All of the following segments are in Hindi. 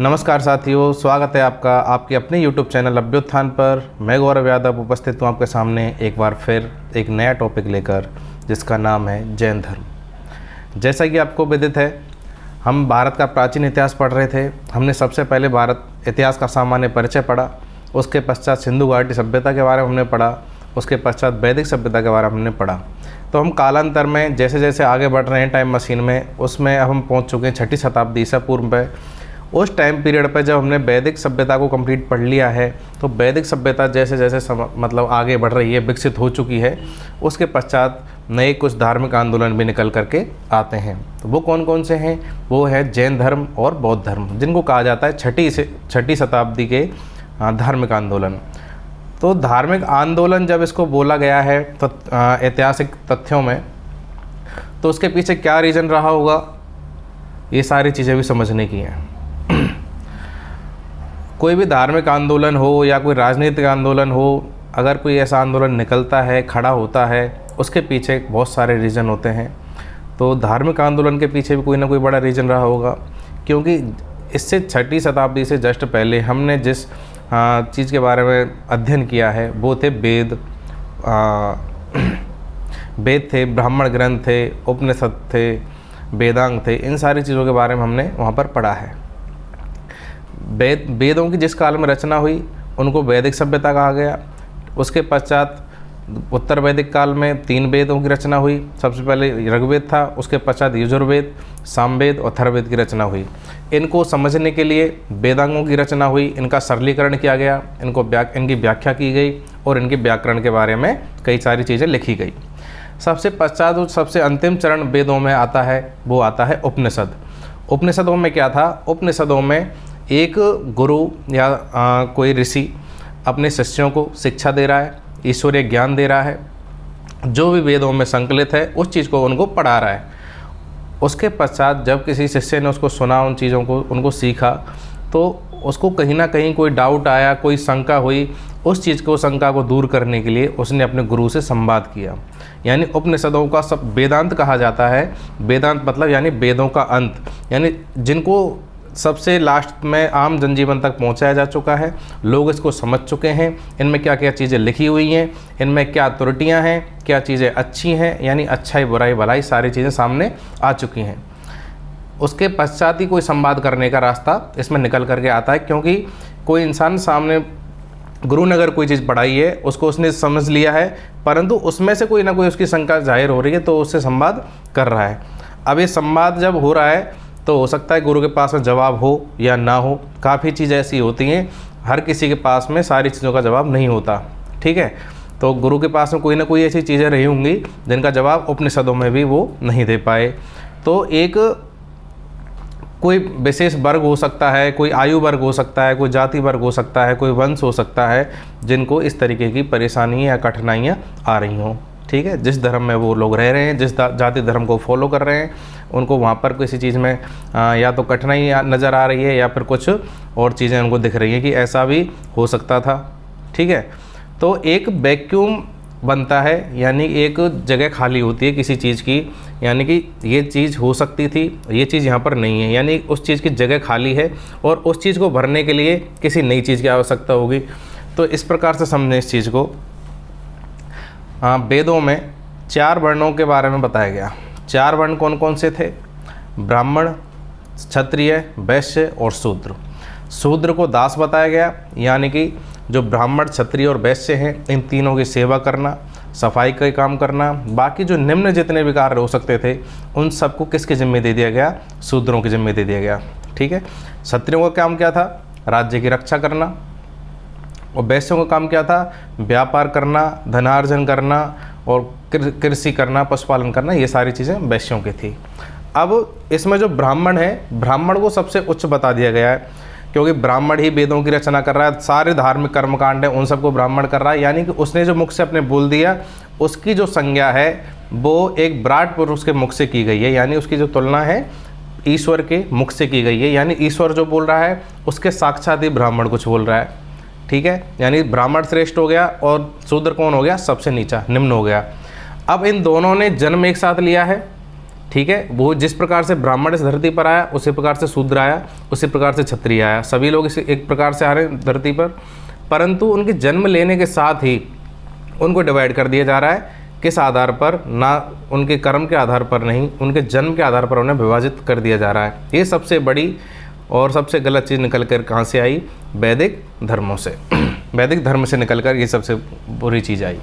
नमस्कार साथियों, स्वागत है आपका आपके अपने YouTube चैनल अभ्युत्थान पर। मैं गौरव यादव उपस्थित हूँ आपके सामने एक बार फिर एक नया टॉपिक लेकर, जिसका नाम है जैन धर्म। जैसा कि आपको विदित है, हम भारत का प्राचीन इतिहास पढ़ रहे थे। हमने सबसे पहले भारत इतिहास का सामान्य परिचय पढ़ा, उसके पश्चात सिंधु घाटी सभ्यता के बारे में हमने पढ़ा, उसके पश्चात वैदिक सभ्यता के बारे में हमने पढ़ा। तो हम कालांतर में जैसे जैसे आगे बढ़ रहे हैं टाइम मशीन में, उसमें अब हम पहुँच चुके हैं 6ठी शताब्दी ईसा पूर्व में। उस टाइम पीरियड पे जब हमने वैदिक सभ्यता को कंप्लीट पढ़ लिया है, तो वैदिक सभ्यता जैसे जैसे मतलब आगे बढ़ रही है, विकसित हो चुकी है, उसके पश्चात नए कुछ धार्मिक आंदोलन भी निकल करके आते हैं। तो वो कौन कौन से हैं? वो है जैन धर्म और बौद्ध धर्म, जिनको कहा जाता है 6ठी शताब्दी के धार्मिक आंदोलन। तो धार्मिक आंदोलन जब इसको बोला गया है तो ऐतिहासिक तथ्यों में, तो उसके पीछे क्या रीज़न रहा होगा, ये सारी चीज़ें भी समझने की हैं। कोई भी धार्मिक आंदोलन हो या कोई राजनीतिक आंदोलन हो, अगर कोई ऐसा आंदोलन निकलता है, खड़ा होता है, उसके पीछे बहुत सारे रीज़न होते हैं। तो धार्मिक आंदोलन के पीछे भी कोई ना कोई बड़ा रीज़न रहा होगा, क्योंकि इससे 6ठी शताब्दी से जस्ट पहले हमने जिस चीज़ के बारे में अध्ययन किया है वो थे वेद थे, ब्राह्मण ग्रंथ थे, उपनिषद थे, वेदांग थे। इन सारी चीज़ों के बारे में हमने वहाँ पर पढ़ा है। वेदों की जिस काल में रचना हुई उनको वैदिक सभ्यता कहा गया। उसके पश्चात उत्तर वैदिक काल में 3 वेदों की रचना हुई। सबसे पहले ऋग्वेद था, उसके पश्चात यजुर्वेद, सामवेद और अथर्ववेद की रचना हुई। इनको समझने के लिए वेदांगों की रचना हुई, इनका सरलीकरण किया गया, इनकी व्याख्या की गई और इनके व्याकरण के बारे में कई सारी चीज़ें लिखी गई। सबसे पश्चात और सबसे अंतिम चरण वेदों में आता है, वो आता है उपनिषद। उपनिषदों में क्या था? उपनिषदों में एक गुरु या कोई ऋषि अपने शिष्यों को शिक्षा दे रहा है, ईश्वरीय ज्ञान दे रहा है, जो भी वेदों में संकलित है उस चीज़ को उनको पढ़ा रहा है। उसके पश्चात जब किसी शिष्य ने उसको सुना, उन चीज़ों को उनको सीखा, तो उसको कहीं ना कहीं कोई डाउट आया, कोई शंका हुई, उस चीज़ को शंका को दूर करने के लिए उसने अपने गुरु से संवाद किया। यानी उपनिषदों का सब वेदांत कहा जाता है। वेदांत मतलब यानी वेदों का अंत, यानी जिनको सबसे लास्ट में आम जनजीवन तक पहुंचाया जा चुका है। लोग इसको समझ चुके हैं, इनमें क्या क्या चीज़ें लिखी हुई हैं, इनमें क्या त्रुटियां हैं, क्या चीज़ें अच्छी हैं, यानी अच्छाई बुराई भलाई सारी चीज़ें सामने आ चुकी हैं। उसके पश्चात ही कोई संवाद करने का रास्ता इसमें निकल करके आता है, क्योंकि कोई इंसान सामने गुरु ने अगर कोई चीज़ पढ़ाई है, उसको उसने समझ लिया है, परंतु उसमें से कोई ना कोई उसकी शंका जाहिर हो रही है, तो उससे संवाद कर रहा है। अब ये संवाद जब हो रहा है तो हो सकता है गुरु के पास में जवाब हो या ना हो। काफ़ी चीज़ें ऐसी होती हैं, हर किसी के पास में सारी चीज़ों का जवाब नहीं होता, ठीक है। तो गुरु के पास में कोई ना कोई ऐसी चीज़ें रही होंगी जिनका जवाब उपनिषदों में भी वो नहीं दे पाए। तो एक कोई विशेष वर्ग हो सकता है, कोई आयु वर्ग हो सकता है, कोई जाति वर्ग हो सकता है, कोई वंश हो सकता है, जिनको इस तरीके की परेशानियाँ या कठिनाइयाँ आ रही हों, ठीक है। जिस धर्म में वो लोग रह रहे हैं, जिस जाति धर्म को फॉलो कर रहे हैं, उनको वहाँ पर किसी चीज़ में या तो कठिनाई नज़र आ रही है या फिर कुछ और चीज़ें उनको दिख रही हैं कि ऐसा भी हो सकता था, ठीक है। तो एक वैक्यूम बनता है, यानी एक जगह खाली होती है किसी चीज़ की, यानी कि ये चीज़ हो सकती थी, ये चीज़ यहाँ पर नहीं है, यानी उस चीज़ की जगह खाली है और उस चीज़ को भरने के लिए किसी नई चीज़ की आवश्यकता होगी। तो इस प्रकार से समझें इस चीज़ को। वेदों में 4 वर्णों के बारे में बताया गया। 4 वर्ण कौन कौन से थे? ब्राह्मण, क्षत्रिय, वैश्य और शूद्र। शूद्र को दास बताया गया, यानी कि जो ब्राह्मण, क्षत्रिय और वैश्य हैं, इन तीनों की सेवा करना, सफाई का काम करना। बाकी जो निम्न जितने भी कार्य हो सकते थे, उन सबको किसके जिम्मे दे दिया गया? शूद्रों के जिम्मे दे दिया गया, ठीक है। क्षत्रियों का काम क्या था? राज्य की रक्षा करना। और वैश्यों का काम क्या था? व्यापार करना, धनार्जन करना और कृषि करना, पशुपालन करना, ये सारी चीज़ें वैश्यों की थी। अब इसमें जो ब्राह्मण है, ब्राह्मण को सबसे उच्च बता दिया गया है, क्योंकि ब्राह्मण ही वेदों की रचना कर रहा है, सारे धार्मिक कर्मकांड हैं उन सबको ब्राह्मण कर रहा है, यानी कि उसने जो मुख से अपने बोल दिया, उसकी जो संज्ञा है वो एक विराट पुरुष के मुख से की गई है, यानी उसकी जो तुलना है ईश्वर के मुख से की गई है। यानी ईश्वर जो बोल रहा है उसके साक्षात ही ब्राह्मण कुछ बोल रहा है, ठीक है। यानी ब्राह्मण श्रेष्ठ हो गया और शूद्र कौन हो गया? सबसे नीचा, निम्न हो गया। अब इन दोनों ने जन्म एक साथ लिया है, ठीक है। वो जिस प्रकार से ब्राह्मण इस धरती पर आया उसी प्रकार से शूद्र आया, उसी प्रकार से क्षत्रिय आया, सभी लोग इस एक प्रकार से आ रहे हैं धरती पर, परंतु उनके जन्म लेने के साथ ही उनको डिवाइड कर दिया जा रहा है। किस आधार पर? ना उनके कर्म के आधार पर नहीं, उनके जन्म के आधार पर उन्हें विभाजित कर दिया जा रहा है। ये सबसे बड़ी और सबसे गलत चीज़ निकल कर कहाँ से आई? वैदिक धर्मों से, वैदिक धर्म से निकल कर ये सबसे बुरी चीज़ आई।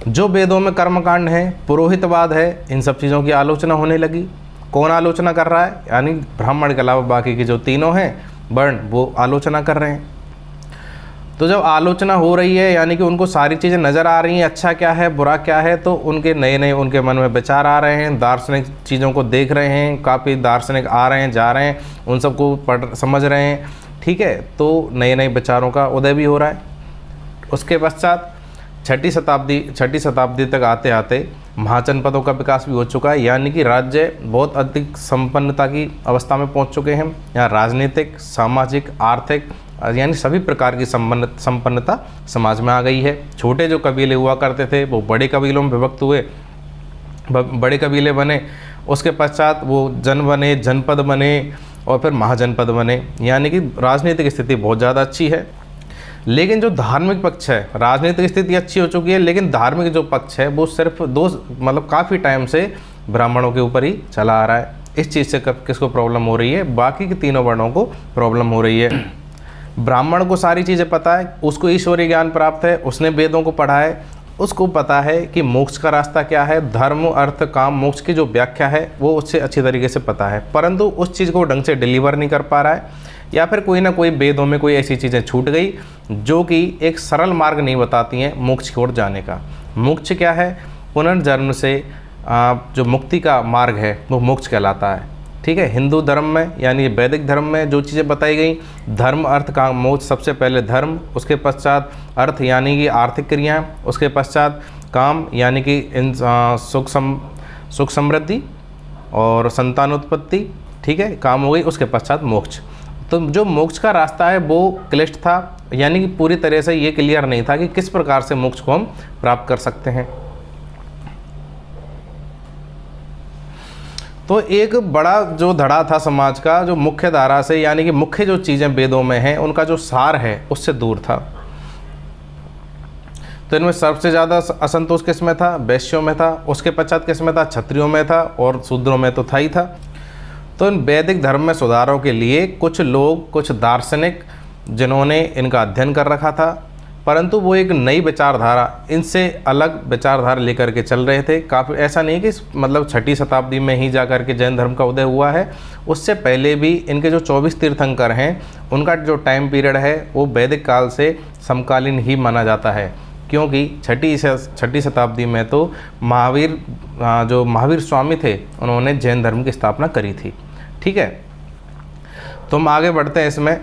जो वेदों में कर्मकांड है, पुरोहितवाद है, इन सब चीज़ों की आलोचना होने लगी। कौन आलोचना कर रहा है? यानी ब्राह्मण के अलावा बाकी के जो तीनों हैं वर्ण, वो आलोचना कर रहे हैं। तो जब आलोचना हो रही है, यानी कि उनको सारी चीज़ें नज़र आ रही हैं, अच्छा क्या है बुरा क्या है, तो उनके नए नए उनके मन में विचार आ रहे हैं, दार्शनिक चीज़ों को देख रहे हैं, काफ़ी दार्शनिक आ रहे हैं जा रहे हैं, उन सबको पढ़ समझ रहे हैं, ठीक है। तो नए नए विचारों का उदय भी हो रहा है। उसके पश्चात छठी शताब्दी तक आते आते महाजनपदों का विकास भी हो चुका है, यानी कि राज्य बहुत अधिक संपन्नता की अवस्था में पहुंच चुके हैं। यहाँ राजनीतिक, सामाजिक, आर्थिक यानी सभी प्रकार की संपन्नता समाज में आ गई है। छोटे जो कबीले हुआ करते थे वो बड़े कबीलों में विभक्त हुए, बड़े कबीले बने, उसके पश्चात वो बने, जनपद बने और फिर महाजनपद बने, यानी कि राजनीतिक स्थिति बहुत ज़्यादा अच्छी है। लेकिन जो धार्मिक पक्ष है, राजनीतिक स्थिति अच्छी हो चुकी है, लेकिन धार्मिक जो पक्ष है वो सिर्फ काफ़ी टाइम से ब्राह्मणों के ऊपर ही चला आ रहा है। इस चीज़ से किसको प्रॉब्लम हो रही है? बाकी के तीनों वर्णों को प्रॉब्लम हो रही है। ब्राह्मण को सारी चीज़ें पता है, उसको ईश्वरीय ज्ञान प्राप्त है, उसने वेदों को पढ़ा है, उसको पता है कि मोक्ष का रास्ता क्या है, धर्म अर्थ काम मोक्ष की जो व्याख्या है वो उससे अच्छी तरीके से पता है, परंतु उस चीज़ को ढंग से डिलीवर नहीं कर पा रहा है, या फिर कोई ना कोई वेदों में कोई ऐसी चीज़ें छूट गई जो कि एक सरल मार्ग नहीं बताती हैं मोक्ष की ओर जाने का। मोक्ष क्या है? पुनर्जन्म से जो मुक्ति का मार्ग है वो मोक्ष कहलाता है, ठीक है। हिंदू धर्म में यानी वैदिक धर्म में जो चीज़ें बताई गई, धर्म अर्थ काम मोक्ष, सबसे पहले धर्म, उसके पश्चात अर्थ यानी कि आर्थिक क्रियाएं, उसके पश्चात काम यानी कि सुख समृद्धि और संतानोत्पत्ति, ठीक है, काम हो गई, उसके पश्चात मोक्ष। तो जो मोक्ष का रास्ता है वो क्लिष्ट था, यानी कि पूरी तरह से ये क्लियर नहीं था कि किस प्रकार से मोक्ष को हम प्राप्त कर सकते हैं। तो एक बड़ा जो धड़ा था समाज का, जो मुख्य धारा से यानी कि मुख्य जो चीज़ें वेदों में हैं उनका जो सार है उससे दूर था। तो इनमें सबसे ज़्यादा असंतोष किस में था? वैश्यों में था। उसके पश्चात किस में था? क्षत्रियों में था, और शूद्रों में तो था ही था। तो इन वैदिक धर्म में सुधारों के लिए कुछ लोग, कुछ दार्शनिक जिन्होंने इनका अध्ययन कर रखा था, परंतु वो एक नई विचारधारा, इनसे अलग विचारधारा लेकर के चल रहे थे। काफ़ी ऐसा नहीं कि छठी शताब्दी में ही जा कर के जैन धर्म का उदय हुआ है, उससे पहले भी इनके जो 24 तीर्थंकर हैं उनका जो टाइम पीरियड है वो वैदिक काल से समकालीन ही माना जाता है, क्योंकि छठी शताब्दी में तो जो महावीर स्वामी थे उन्होंने जैन धर्म की स्थापना करी थी, ठीक है। तो हम आगे बढ़ते हैं इसमें।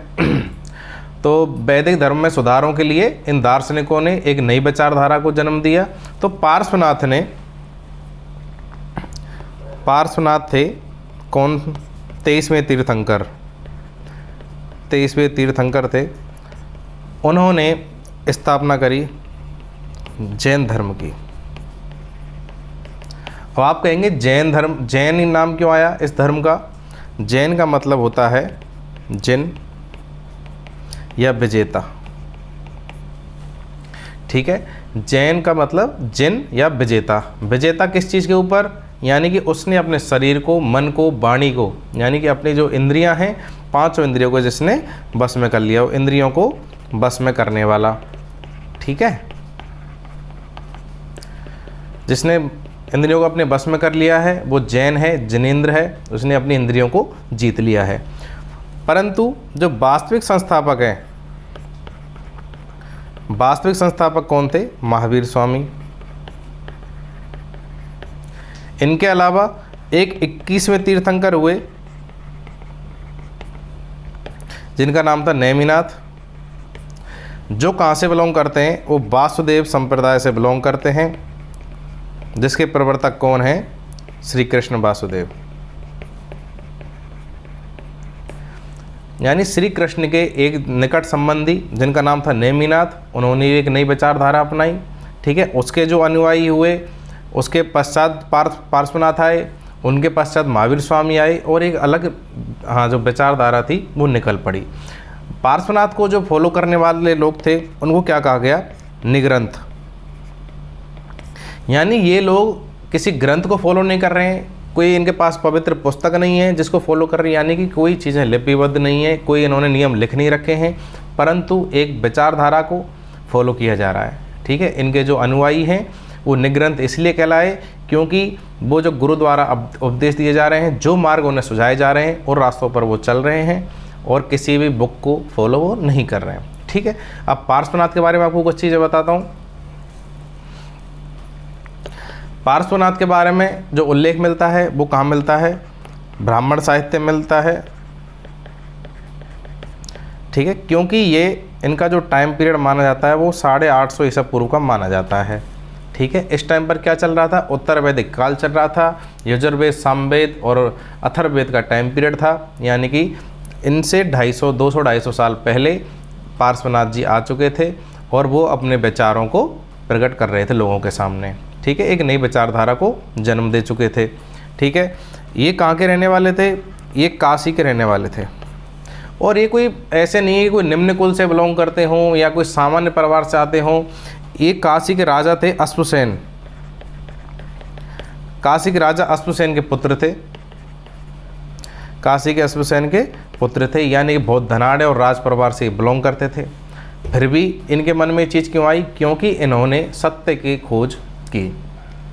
तो वैदिक धर्म में सुधारों के लिए इन दार्शनिकों ने एक नई विचारधारा को जन्म दिया। तो पार्श्वनाथ थे कौन? 23वें तीर्थंकर थे। उन्होंने स्थापना करी जैन धर्म की। अब आप कहेंगे जैन धर्म, जैन ही नाम क्यों आया इस धर्म का? जैन का मतलब होता है जिन या विजेता, ठीक है। जैन का मतलब जिन या विजेता। विजेता किस चीज़ के ऊपर? यानी कि उसने अपने शरीर को, मन को, वाणी को, यानी कि अपनी जो इंद्रियां हैं, 5 इंद्रियों को जिसने बस में कर लिया, वो इंद्रियों को बस में करने वाला, ठीक है। जिसने इंद्रियों को अपने बस में कर लिया है वो जैन है, जिनेंद्र है, उसने अपनी इंद्रियों को जीत लिया है। परंतु जो वास्तविक संस्थापक हैं, वास्तविक संस्थापक कौन थे? महावीर स्वामी। इनके अलावा एक 21वें तीर्थंकर हुए जिनका नाम था नेमिनाथ, जो कहाँ से बिलोंग करते हैं? वो वासुदेव संप्रदाय से बिलोंग करते हैं, जिसके प्रवर्तक कौन हैं? श्री कृष्ण वासुदेव। यानी श्री कृष्ण के एक निकट संबंधी जिनका नाम था नेमिनाथ, उन्होंने एक नई विचारधारा अपनाई, ठीक है। उसके जो अनुयायी हुए उसके पश्चात पार्श्वनाथ आए, उनके पश्चात महावीर स्वामी आए और एक अलग जो विचारधारा थी वो निकल पड़ी। पार्श्वनाथ को जो फॉलो करने वाले लोग थे उनको क्या कहा गया? निग्रंथ। यानी ये लोग किसी ग्रंथ को फॉलो नहीं कर रहे हैं, कोई इनके पास पवित्र पुस्तक नहीं है जिसको फॉलो कर रहे हैं, यानी कि कोई चीज़ें लिपिबद्ध नहीं है, कोई इन्होंने नियम लिख नहीं रखे हैं, परंतु एक विचारधारा को फॉलो किया जा रहा है। ठीक है, इनके जो अनुयायी हैं वो निग्रंथ इसलिए कहलाए क्योंकि वो जो गुरु द्वारा उपदेश दिए जा रहे हैं, जो मार्ग उन्हें सुझाए जा रहे हैं और रास्तों पर वो चल रहे हैं और किसी भी बुक को फॉलो वो नहीं कर रहे हैं। ठीक है, अब पार्श्वनाथ के बारे में आपको कुछ चीज़ें बताता हूँ। पार्श्वनाथ के बारे में जो उल्लेख मिलता है वो कहाँ मिलता है? ब्राह्मण साहित्य मिलता है। ठीक है, क्योंकि ये इनका जो टाइम पीरियड माना जाता है वो 850 ईसा पूर्व का माना जाता है। ठीक है, इस टाइम पर क्या चल रहा था? उत्तर वैदिक काल चल रहा था। यजुर्वेद, सामवेद और अथर्ववेद का टाइम पीरियड था, यानी कि इनसे 250 साल पहले पार्श्वनाथ जी आ चुके थे और वो अपने विचारों को प्रकट कर रहे थे लोगों के सामने। ठीक है, एक नई विचारधारा को जन्म दे चुके थे। ठीक है, ये कहाँ के रहने वाले थे? ये काशी के रहने वाले थे और ये कोई ऐसे नहीं है कोई निम्न कुल से बिलोंग करते हों या कोई सामान्य परिवार से आते हों। ये काशी के राजा थे अश्वसेन। काशी के राजा अश्वसेन के पुत्र थे। काशी के अश्वसेन के पुत्र थे, यानी कि बहुत धनाढ़ और राज परिवार से बिलोंग करते थे। फिर भी इनके मन में ये चीज़ क्यों आई? क्योंकि इन्होंने सत्य की खोज की।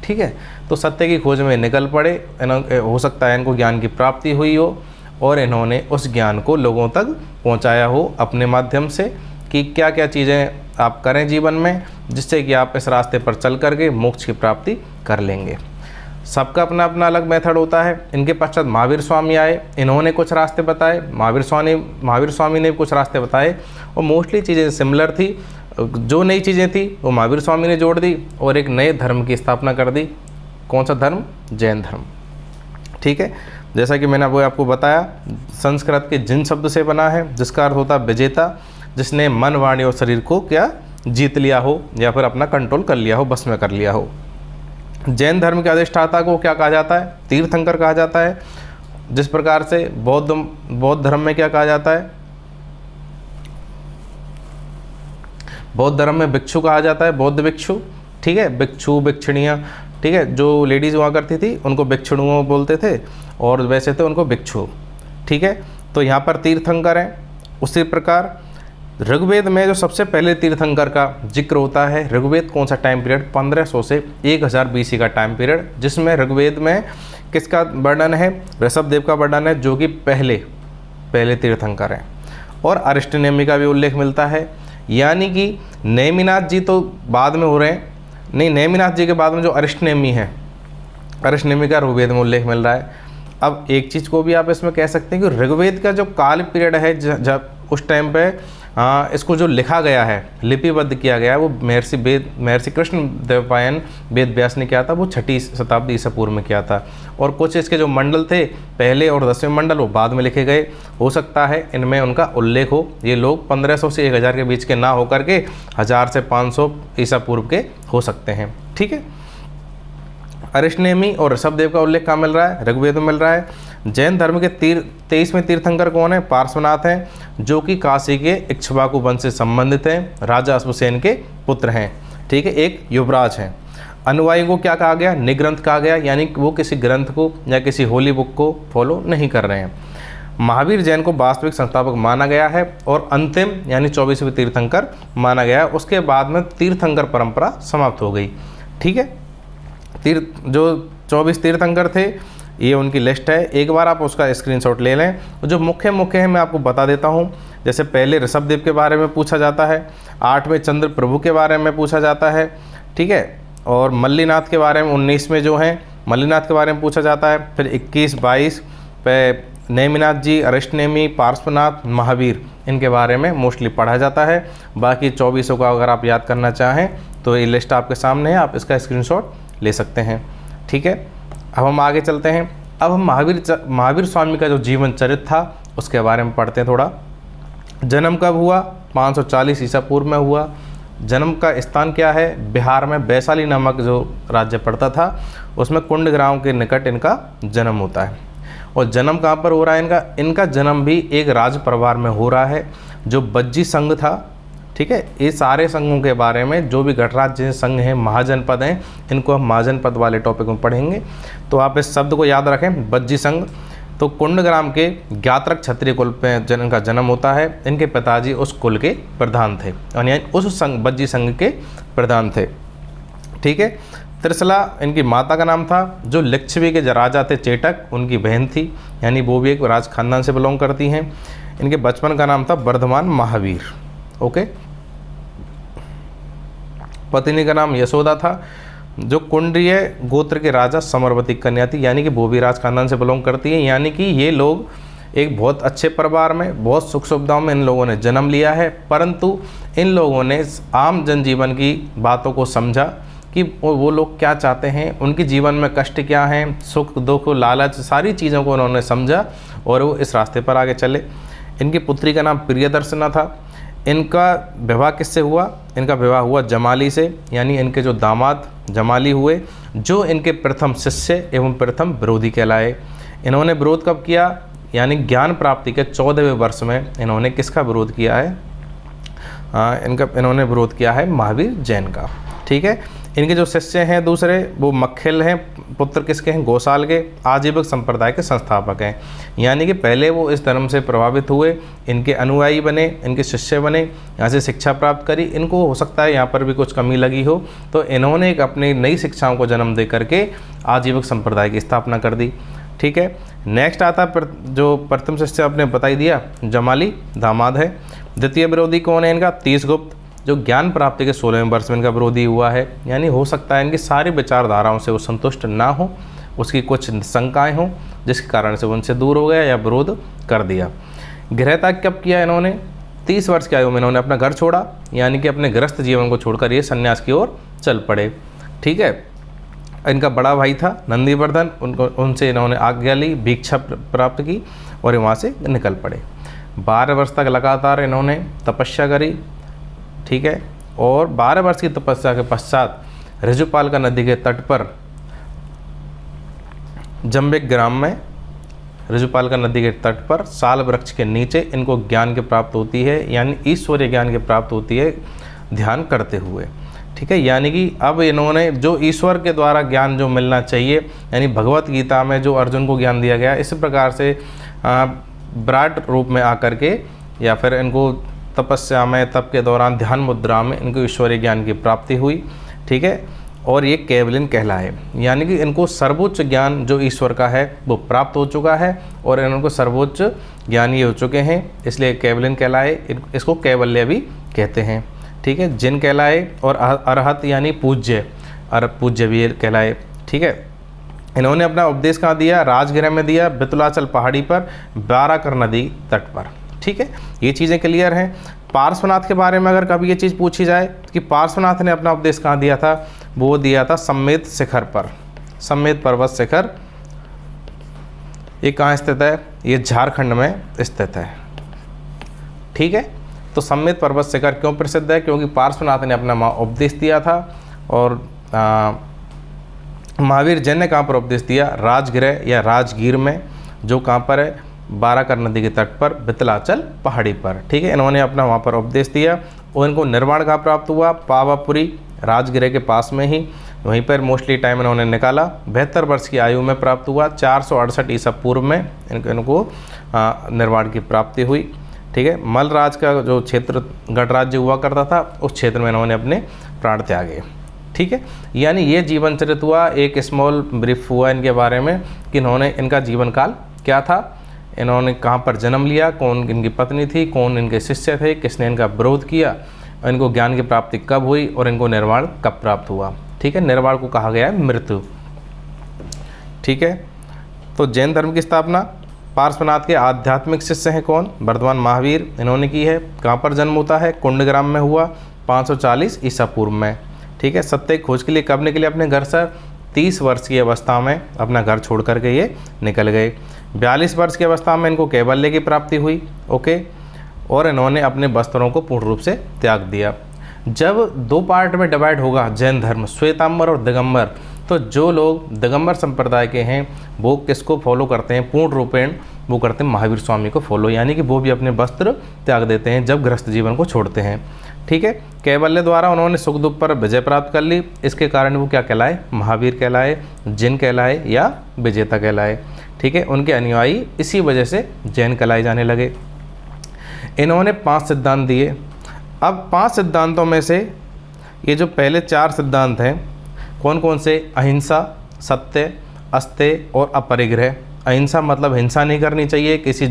ठीक है, तो सत्य की खोज में निकल पड़े। हो सकता है इनको ज्ञान की प्राप्ति हुई हो और इन्होंने उस ज्ञान को लोगों तक पहुंचाया हो अपने माध्यम से कि क्या क्या चीज़ें आप करें जीवन में जिससे कि आप इस रास्ते पर चल करके मोक्ष की प्राप्ति कर लेंगे। सबका अपना अपना अलग मेथड होता है। इनके पश्चात महावीर स्वामी आए, इन्होंने कुछ रास्ते बताए, महावीर स्वामी ने कुछ रास्ते बताए और मोस्टली चीज़ें सिमिलर थी। जो नई चीज़ें थी वो महावीर स्वामी ने जोड़ दी और एक नए धर्म की स्थापना कर दी। कौन सा धर्म? जैन धर्म। ठीक है, जैसा कि मैंने वो आपको बताया, संस्कृत के जिन शब्द से बना है जिसका अर्थ होता है विजेता, जिसने मन, वाणी और शरीर को क्या जीत लिया हो या फिर अपना कंट्रोल कर लिया हो, बस में कर लिया हो। जैन धर्म के अधिष्ठाता को क्या कहा जाता है? तीर्थंकर कहा जाता है। जिस प्रकार से बौद्ध धर्म में क्या कहा जाता है? बौद्ध धर्म में भिक्षु कहा जाता है, बौद्ध भिक्षु। ठीक है, भिक्षु, भिक्षुणियाँ। ठीक है, जो लेडीज़ हुआ करती थी उनको भिक्षुणुओं बोलते थे और वैसे थे उनको भिक्षु। ठीक है, तो यहाँ पर तीर्थंकर हैं। उसी प्रकार ऋग्वेद में जो सबसे पहले तीर्थंकर का जिक्र होता है, ऋग्वेद कौन सा टाइम पीरियड? 1500 से 1000 BC का टाइम पीरियड, जिसमें ऋग्वेद में किसका वर्णन है? ऋषभदेव का वर्णन है, जो कि पहले तीर्थंकर हैं। और अरिष्टनेमी का भी उल्लेख मिलता है, यानी कि नेमिनाथ जी तो बाद में हो रहे हैं, नहीं, नेमिनाथ जी के बाद में जो अरिष्टनेमी है, अरिष्टनेमी का ऋग्वेद में उल्लेख मिल रहा है। अब एक चीज़ को भी आप इसमें कह सकते हैं कि ऋग्वेद का जो काल पीरियड है, जब उस टाइम पे इसको जो लिखा गया है, लिपिबद्ध किया गया है, वो महर्षि कृष्ण देवपायन वेद व्यास ने किया था। वो 6वीं शताब्दी ईसा पूर्व में किया था और कुछ इसके जो मंडल थे पहले और 10वें मंडल वो बाद में लिखे गए। हो सकता है इनमें उनका उल्लेख हो। ये लोग 1500 से 1000 के बीच के ना होकर के 1000 से 500 ईसा पूर्व के हो सकते हैं। ठीक है, अरिष्टनेमी और ऋषभदेव का उल्लेख कहाँ मिल रहा है? ऋग्वेद में मिल रहा है। जैन धर्म के 23वें तीर्थंकर कौन है? पार्श्वनाथ हैं, जो कि काशी के इक्ष्वाकु वंश से संबंधित हैं, राजा अश्वसेन के पुत्र हैं। ठीक है, एक युवराज हैं। अनुयायी को क्या कहा गया? निग्रंथ कहा गया, यानी वो किसी ग्रंथ को या किसी होली बुक को फॉलो नहीं कर रहे हैं। महावीर जैन को वास्तविक संस्थापक माना गया है और अंतिम यानी 24वें तीर्थंकर माना गया है। उसके बाद में तीर्थंकर परंपरा समाप्त हो गई। ठीक है, जो 24 तीर्थंकर थे ये उनकी लिस्ट है। एक बार आप उसका स्क्रीनशॉट ले लें। जो मुख्य हैं मैं आपको बता देता हूँ। जैसे पहले ऋषभदेव के बारे में पूछा जाता है, 8वें चंद्र प्रभु के बारे में पूछा जाता है। ठीक है, और मल्लीनाथ के बारे में 19 जो हैं मल्लीनाथ के बारे में पूछा जाता है। फिर 21-22 पे नेमिनाथ जी, अरिष्टनेमी, पार्श्वनाथ, महावीर, इनके बारे में मोस्टली पढ़ा जाता है। बाकी 24 का अगर आप याद करना चाहें तो ये लिस्ट आपके सामने है, आप इसका स्क्रीनशॉट ले सकते हैं। ठीक है, अब हम आगे चलते हैं। अब हम महावीर स्वामी का जो जीवन चरित्र था उसके बारे में पढ़ते हैं थोड़ा। जन्म कब हुआ? 540 ईसा पूर्व में हुआ। जन्म का स्थान क्या है? बिहार में वैशाली नामक जो राज्य पड़ता था उसमें कुंडग्राम के निकट इनका जन्म होता है। और जन्म कहाँ पर हो रहा है इनका? इनका जन्म भी एक राज परिवार में हो रहा है जो बज्जी संघ था। ठीक है, ये सारे संघों के बारे में जो भी गणराज्य संघ हैं, महाजनपद हैं, इनको हम महाजनपद वाले टॉपिक में पढ़ेंगे। तो आप इस शब्द को याद रखें, बज्जी संघ। तो कुंडग्राम के ज्ञात्रक क्षत्रिय कुल पे इनका जन्म होता है। इनके पिताजी उस कुल के प्रधान थे, यानी उस संघ बज्जी संघ के प्रधान थे। ठीक है, त्रिशला इनकी माता का नाम था। जो लिच्छवी के राजा थे चेटक, उनकी बहन थी, यानी वो भी एक राज खानदान से बिलोंग करती हैं। इनके बचपन का नाम था वर्धमान महावीर। ओके, पत्नी का नाम यशोदा था। जो कुंडीय गोत्र के राजा समरवती कन्या थी, यानी कि वो भी राज खानदान से बिलोंग करती है। यानी कि ये लोग एक बहुत अच्छे परिवार में, बहुत सुख सुविधाओं में इन लोगों ने जन्म लिया है। परंतु इन लोगों ने आम जनजीवन की बातों को समझा कि वो लोग क्या चाहते हैं, उनके जीवन में कष्ट क्या हैं, सुख दुख लालच, सारी चीज़ों को उन्होंने समझा और वो इस रास्ते पर आगे चले। इनकी पुत्री का नाम प्रियदर्शना था। इनका विवाह किससे हुआ? इनका विवाह हुआ जमाली से, यानी इनके जो दामाद जमाली हुए, जो इनके प्रथम शिष्य एवं प्रथम विरोधी कहलाए। इन्होंने विरोध कब किया? यानी ज्ञान प्राप्ति के 14वें वर्ष में इन्होंने किसका विरोध किया है? इन्होंने विरोध किया है महावीर जैन का। ठीक है, इनके जो शिष्य हैं दूसरे, वो मक्खिल हैं, पुत्र किसके हैं? गोसाल के। आजीवक संप्रदाय के संस्थापक हैं, यानी कि पहले वो इस धर्म से प्रभावित हुए, इनके अनुयायी बने, इनके शिष्य बने, यहाँ से शिक्षा प्राप्त करी। इनको हो सकता है यहाँ पर भी कुछ कमी लगी हो, तो इन्होंने एक अपनी नई शिक्षाओं को जन्म दे करके आजीवक संप्रदाय की स्थापना कर दी। ठीक है, नेक्स्ट आता जो प्रथम शिष्य आपने बता ही दिया, जमाली दामाद है। द्वितीय विरोधी कौन है इनका? तीसगुप्त, जो ज्ञान प्राप्ति के 16वें वर्ष में इनका विरोधी हुआ है। यानी हो सकता है इनकी सारी विचारधाराओं से वो संतुष्ट ना हो, उसकी कुछ शंकाएं हों, जिसके कारण से वो उनसे दूर हो गया या विरोध कर दिया। गृहत्याग कब किया इन्होंने? 30 वर्ष की आयु में इन्होंने अपना घर छोड़ा, यानी कि अपने गृहस्थ जीवन को छोड़कर ये संन्यास की ओर चल पड़े। ठीक है, इनका बड़ा भाई था नंदीवर्धन, उनसे इन्होंने आज्ञा ली, भिक्षा प्राप्त की और वहाँ से निकल पड़े। 12 वर्ष तक लगातार इन्होंने तपस्या करी। ठीक है, और 12 वर्ष की तपस्या के पश्चात ऋजुपालका नदी के तट पर जम्बिक ग्राम में, ऋजुपालका नदी के तट पर साल वृक्ष के नीचे इनको ज्ञान की प्राप्त होती है, यानी ईश्वरीय ज्ञान की प्राप्त होती है ध्यान करते हुए। ठीक है, यानी कि अब इन्होंने जो ईश्वर के द्वारा ज्ञान जो मिलना चाहिए, यानी भगवत गीता में जो अर्जुन को ज्ञान दिया गया, इस प्रकार से विराट रूप में आकर के, या फिर इनको तपस्या में, तप के दौरान ध्यान मुद्रा में इनको ईश्वरीय ज्ञान की प्राप्ति हुई। ठीक है, और ये कैवलिन कहलाए, यानी कि इनको सर्वोच्च ज्ञान जो ईश्वर का है वो प्राप्त हो चुका है और इनको सर्वोच्च ज्ञानी हो चुके हैं, इसलिए कैवलिन कहलाए। इसको कैवल्य भी कहते हैं। ठीक है, जिन कहलाए, और अरहत यानी पूज्य, पूज्य भी कहलाए। ठीक है, इन्होंने अपना उपदेश कहाँ दिया? राजगृह में दिया, बितुलाचल पहाड़ी पर, बाराकर नदी तट पर। ठीक है, ये चीज़ें क्लियर हैं। पार्श्वनाथ के बारे में अगर कभी ये चीज़ पूछी जाए कि पार्श्वनाथ ने अपना उपदेश कहाँ दिया था, वो दिया था सम्मेत शिखर पर। सम्मेत पर्वत शिखर ये कहाँ स्थित है? ये झारखंड में स्थित है। ठीक है, तो सम्मेत पर्वत शिखर क्यों प्रसिद्ध है? क्योंकि पार्श्वनाथ ने अपना उपदेश दिया था। और महावीर जैन ने कहाँ पर उपदेश दिया? राजगृह या राजगीर में, जो कहाँ पर है? बाराकर नदी के तट पर, बितलाचल पहाड़ी पर। ठीक है, इन्होंने अपना वहाँ पर उपदेश दिया और इनको निर्वाण कहाँ प्राप्त हुआ? पावापुरी राजगृह के पास में ही, वहीं पर मोस्टली टाइम इन्होंने निकाला। 72 वर्ष की आयु में प्राप्त हुआ। 468 ईसा पूर्व में इनको निर्वाण की प्राप्ति हुई। ठीक है, मलराज का जो क्षेत्र गणराज्य हुआ करता था, उस क्षेत्र में इन्होंने अपने प्राण त्यागे। ठीक है, यानी ये जीवन चरित हुआ, एक स्मॉल ब्रीफ हुआ इनके बारे में कि इन्होंने, इनका जीवन काल क्या था, इन्होंने कहाँ पर जन्म लिया, कौन इनकी पत्नी थी, कौन इनके शिष्य थे, किसने इनका विरोध किया, इनको ज्ञान की प्राप्ति कब हुई और इनको निर्वाण कब प्राप्त हुआ। ठीक है, निर्वाण को कहा गया है मृत्यु। ठीक है, तो जैन धर्म की स्थापना पार्श्वनाथ के आध्यात्मिक शिष्य हैं कौन? वर्धमान महावीर, इन्होंने की है। कहाँ पर जन्म होता है? कुंडग्राम में हुआ, 540 ईसा पूर्व में। ठीक है, सत्य की खोज के लिए कब निकले अपने घर से? 30 वर्ष की अवस्था में अपना घर छोड़ करके ये निकल गए। 42 वर्ष की अवस्था में इनको कैवल्य की प्राप्ति हुई। ओके, और इन्होंने अपने वस्त्रों को पूर्ण रूप से त्याग दिया। जब दो पार्ट में डिवाइड होगा जैन धर्म, श्वेतांबर और दिगंबर, तो जो लोग दिगंबर संप्रदाय के हैं वो किसको फॉलो करते हैं, पूर्ण रूपेण वो करते हैं महावीर स्वामी को फॉलो, यानी कि वो भी अपने वस्त्र त्याग देते हैं जब गृहस्थ जीवन को छोड़ते हैं। ठीक है, कैवल्य द्वारा उन्होंने सुख दुख पर विजय प्राप्त कर ली, इसके कारण वो क्या कहलाए, महावीर कहलाए, जिन कहलाए या विजेता कहलाए। ठीक है, उनके अनुयायी इसी वजह से जैन कहलाए जाने लगे। इन्होंने 5 सिद्धांत दिए। अब 5 सिद्धांतों में से ये जो पहले 4 सिद्धांत हैं कौन कौन से, अहिंसा, सत्य, अस्तेय और अपरिग्रह। अहिंसा मतलब हिंसा नहीं करनी चाहिए, किसी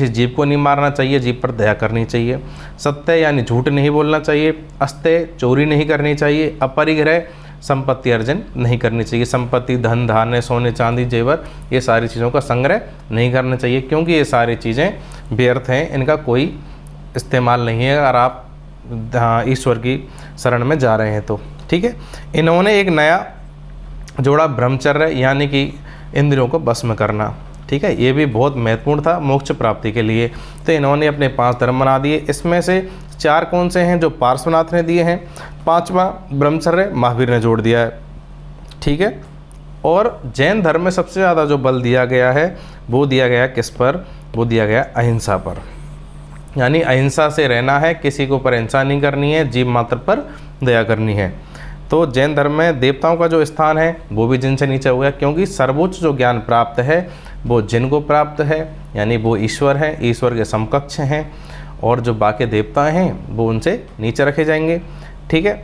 जीव को नहीं मारना चाहिए, जीव पर दया करनी चाहिए। सत्य यानी झूठ नहीं बोलना चाहिए। अस्तेय चोरी नहीं करनी चाहिए। अपरिग्रह संपत्ति अर्जन नहीं करनी चाहिए, संपत्ति, धन धान्य, सोने चांदी, जेवर, ये सारी चीज़ों का संग्रह नहीं करना चाहिए, क्योंकि ये सारी चीज़ें व्यर्थ हैं, इनका कोई इस्तेमाल नहीं है अगर आप ईश्वर की शरण में जा रहे हैं तो। ठीक है, इन्होंने एक नया जोड़ा ब्रह्मचर्य यानी कि इंद्रियों को बस में करना। ठीक है, ये भी बहुत महत्वपूर्ण था मोक्ष प्राप्ति के लिए। तो इन्होंने अपने 5 धर्म बना दिए। इसमें से 4 कौन से हैं जो पार्श्वनाथ ने दिए हैं, 5वां ब्रह्मचर्य महावीर ने जोड़ दिया है। ठीक है, और जैन धर्म में सबसे ज़्यादा जो बल दिया गया है वो दिया गया किस पर, वो दिया गया अहिंसा पर, यानी अहिंसा से रहना है, किसी के ऊपर हिंसा नहीं करनी है, जीव मात्र पर दया करनी है। तो जैन धर्म में देवताओं का जो स्थान है वो भी जिन से नीचे हो गया, क्योंकि सर्वोच्च जो ज्ञान प्राप्त है वो जिन को प्राप्त है, यानी वो ईश्वर है, ईश्वर के समकक्ष हैं, और जो बाकी देवता हैं वो उनसे नीचे रखे जाएंगे। ठीक है,